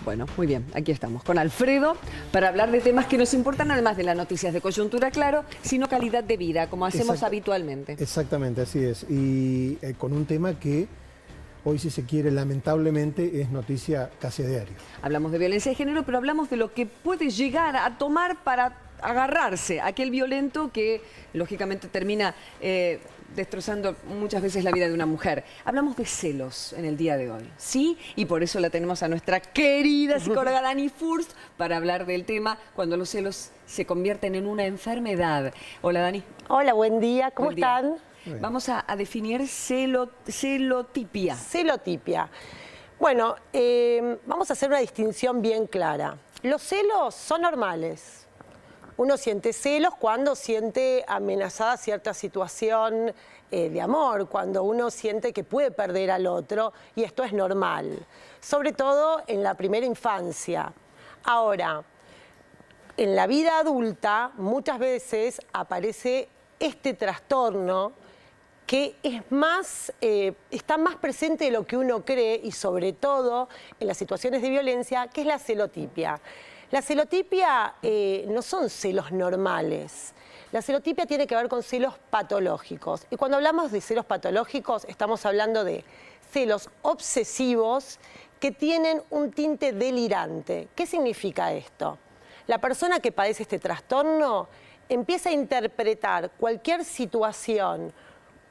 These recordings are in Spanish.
Bueno, muy bien, aquí estamos con Alfredo para hablar de temas que nos importan, además de las noticias de coyuntura, claro, sino calidad de vida, como hacemos habitualmente. Exactamente, así es. Y con un tema que hoy, si se quiere, lamentablemente es noticia casi a diario. Hablamos de violencia de género, pero hablamos de lo que puede llegar a tomar para agarrarse a aquel violento que, lógicamente, termina destrozando muchas veces la vida de una mujer. Hablamos de celos en el día de hoy, ¿sí? Y por eso la tenemos a nuestra querida psicóloga Dani Furst para hablar del tema cuando los celos se convierten en una enfermedad. Hola, Dani. Hola, buen día. ¿Cómo están? Vamos a definir celotipia. Celotipia. Bueno, vamos a hacer una distinción bien clara. Los celos son normales. Uno siente celos cuando siente amenazada cierta situación de amor, cuando uno siente que puede perder al otro, y esto es normal, sobre todo en la primera infancia. Ahora, en la vida adulta muchas veces aparece este trastorno que está más presente de lo que uno cree, y sobre todo en las situaciones de violencia, que es la celotipia. La celotipia no son celos normales. La celotipia tiene que ver con celos patológicos. Y cuando hablamos de celos patológicos, estamos hablando de celos obsesivos que tienen un tinte delirante. ¿Qué significa esto? La persona que padece este trastorno empieza a interpretar cualquier situación,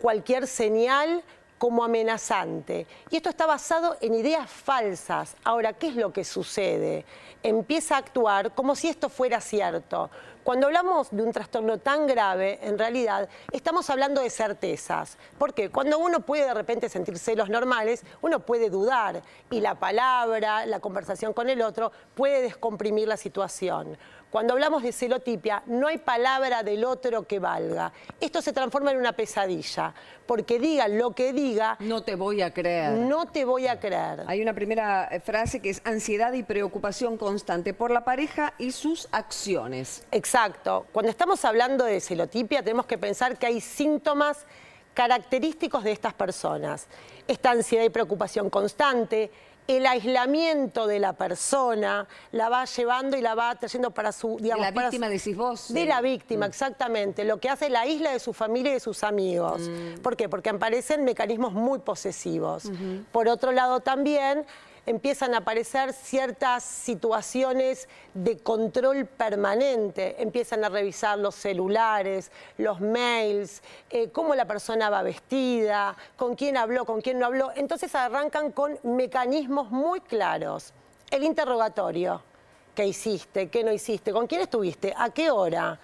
cualquier señal como amenazante. Y esto está basado en ideas falsas. Ahora, ¿qué es lo que sucede? Empieza a actuar como si esto fuera cierto. Cuando hablamos de un trastorno tan grave, en realidad estamos hablando de certezas. Porque cuando uno puede de repente sentir celos normales, uno puede dudar, y la palabra, la conversación con el otro puede descomprimir la situación. Cuando hablamos de celotipia, no hay palabra del otro que valga. Esto se transforma en una pesadilla, porque diga lo que diga... No te voy a creer. No te voy a creer. Hay una primera frase que es ansiedad y preocupación constante por la pareja y sus acciones. Exacto. Cuando estamos hablando de celotipia, tenemos que pensar que hay síntomas característicos de estas personas. Esta ansiedad y preocupación constante, el aislamiento de la persona, la va llevando y la va trayendo para su... digamos, de la víctima, decís vos. De la víctima, exactamente. Lo que hace la isla de su familia y de sus amigos. ¿Por qué? Porque aparecen mecanismos muy posesivos. Por otro lado también empiezan a aparecer ciertas situaciones de control permanente. Empiezan a revisar los celulares, los mails, cómo la persona va vestida, con quién habló, con quién no habló. Entonces arrancan con mecanismos muy claros. El interrogatorio. ¿Qué hiciste? ¿Qué no hiciste? ¿Con quién estuviste? ¿A qué hora?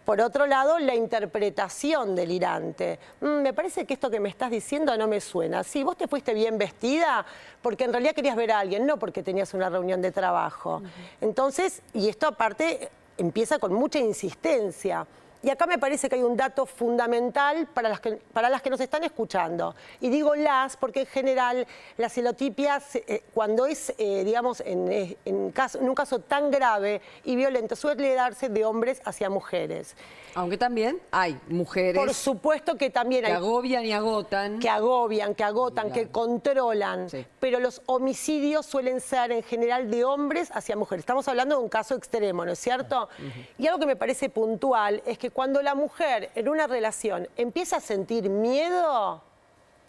Por otro lado, la interpretación delirante. Me parece que esto que me estás diciendo no me suena. Sí, vos te fuiste bien vestida porque en realidad querías ver a alguien, no porque tenías una reunión de trabajo. Entonces, y esto aparte empieza con mucha insistencia. Y acá me parece que hay un dato fundamental para las que nos están escuchando. Y digo las porque en general la celotipia, cuando es, digamos, en un caso tan grave y violento, suele darse de hombres hacia mujeres. Aunque también hay mujeres... Por supuesto que también hay... Que agobian y agotan. Que agobian, que agotan, claro, que controlan. Sí. Pero los homicidios suelen ser en general de hombres hacia mujeres. Estamos hablando de un caso extremo, ¿no es cierto? Y algo que me parece puntual es que cuando la mujer en una relación empieza a sentir miedo,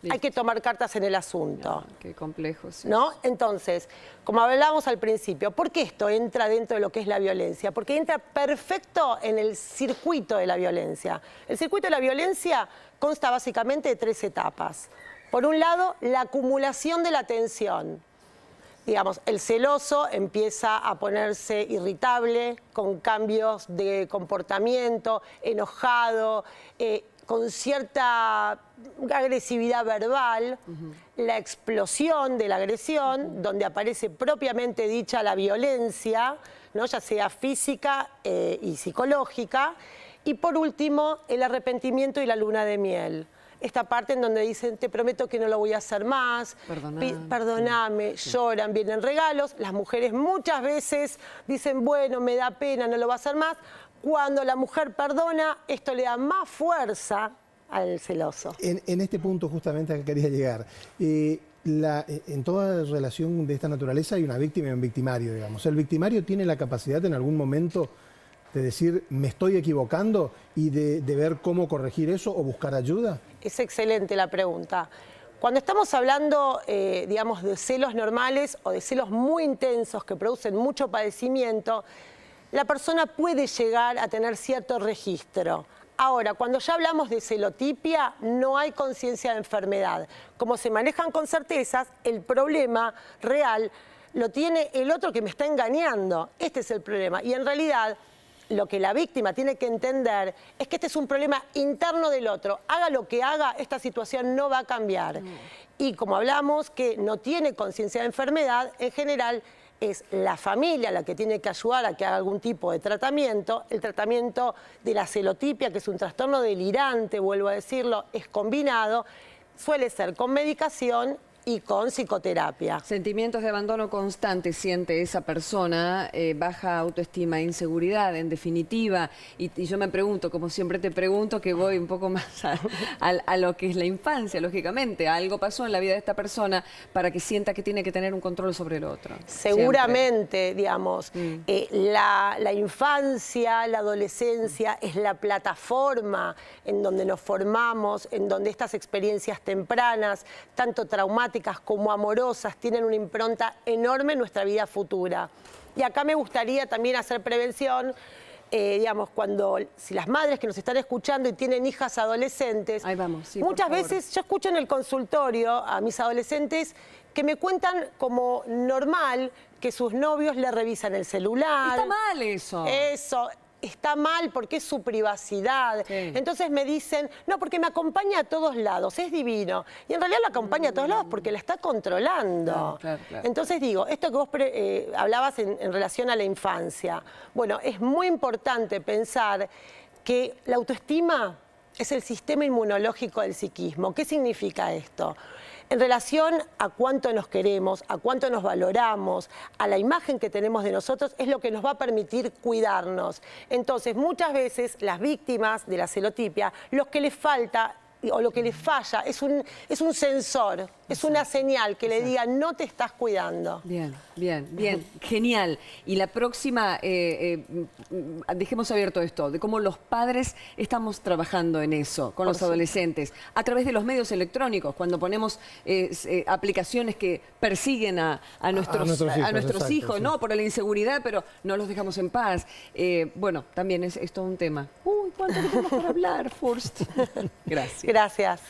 hay que tomar cartas en el asunto. Qué complejo, sí. ¿No? Entonces, como hablábamos al principio, ¿por qué esto entra dentro de lo que es la violencia? Porque entra perfecto en el circuito de la violencia. El circuito de la violencia consta básicamente de 3 etapas. Por un lado, la acumulación de la tensión. Digamos, el celoso empieza a ponerse irritable, con cambios de comportamiento, enojado, con cierta agresividad verbal, la explosión de la agresión, donde aparece propiamente dicha la violencia, ¿no? Ya sea física y psicológica, y por último, el arrepentimiento y la luna de miel. Esta parte en donde dicen, te prometo que no lo voy a hacer más, perdóname, lloran, vienen regalos. Las mujeres muchas veces dicen, bueno, me da pena, no lo va a hacer más. Cuando la mujer perdona, esto le da más fuerza al celoso. En este punto justamente que quería llegar. en toda relación de esta naturaleza hay una víctima y un victimario, digamos. El victimario tiene la capacidad en algún momento de decir, me estoy equivocando, y de ver cómo corregir eso o buscar ayuda. Es excelente la pregunta. Cuando estamos hablando, digamos, de celos normales o de celos muy intensos que producen mucho padecimiento, la persona puede llegar a tener cierto registro. Ahora, cuando ya hablamos de celotipia, no hay conciencia de enfermedad. Como se manejan con certezas, el problema real lo tiene el otro que me está engañando. Este es el problema. Y en realidad, lo que la víctima tiene que entender es que este es un problema interno del otro. Haga lo que haga, esta situación no va a cambiar. Y como hablamos que no tiene conciencia de enfermedad, en general es la familia la que tiene que ayudar a que haga algún tipo de tratamiento. El tratamiento de la celotipia, que es un trastorno delirante, vuelvo a decirlo, es combinado, suele ser con medicación y con psicoterapia. Sentimientos de abandono constante siente esa persona, baja autoestima, inseguridad, en definitiva. Y yo me pregunto, como siempre te pregunto, que voy un poco más a lo que es la infancia, lógicamente. Algo pasó en la vida de esta persona para que sienta que tiene que tener un control sobre el otro. Seguramente, digamos, la infancia, la adolescencia es la plataforma en donde nos formamos, en donde estas experiencias tempranas, tanto traumáticas como amorosas, tienen una impronta enorme en nuestra vida futura. Y acá me gustaría también hacer prevención, digamos, si las madres que nos están escuchando y tienen hijas adolescentes, ahí vamos, sí, muchas veces yo escucho en el consultorio a mis adolescentes que me cuentan como normal que sus novios le revisan el celular. Está mal eso. Eso. Está mal porque es su privacidad. Sí. Entonces me dicen, no, porque me acompaña a todos lados, es divino. Y en realidad la acompaña a todos lados porque la está controlando. Claro. Entonces digo, esto que vos hablabas en relación a la infancia. Bueno, es muy importante pensar que la autoestima es el sistema inmunológico del psiquismo. ¿Qué significa esto? En relación a cuánto nos queremos, a cuánto nos valoramos, a la imagen que tenemos de nosotros, es lo que nos va a permitir cuidarnos. Entonces, muchas veces las víctimas de la celotipia, lo que les falta o lo que les falla es un sensor, es una señal que le diga no te estás cuidando. Bien, genial. Y la próxima, dejemos abierto esto, de cómo los padres estamos trabajando en eso, con los adolescentes, a través de los medios electrónicos, cuando ponemos aplicaciones que persiguen a nuestros hijos, sí. ¿no? Por la inseguridad, pero no los dejamos en paz. Bueno, también es todo un tema. Uy, ¿cuánto tenemos para hablar, Furst? Gracias. Gracias.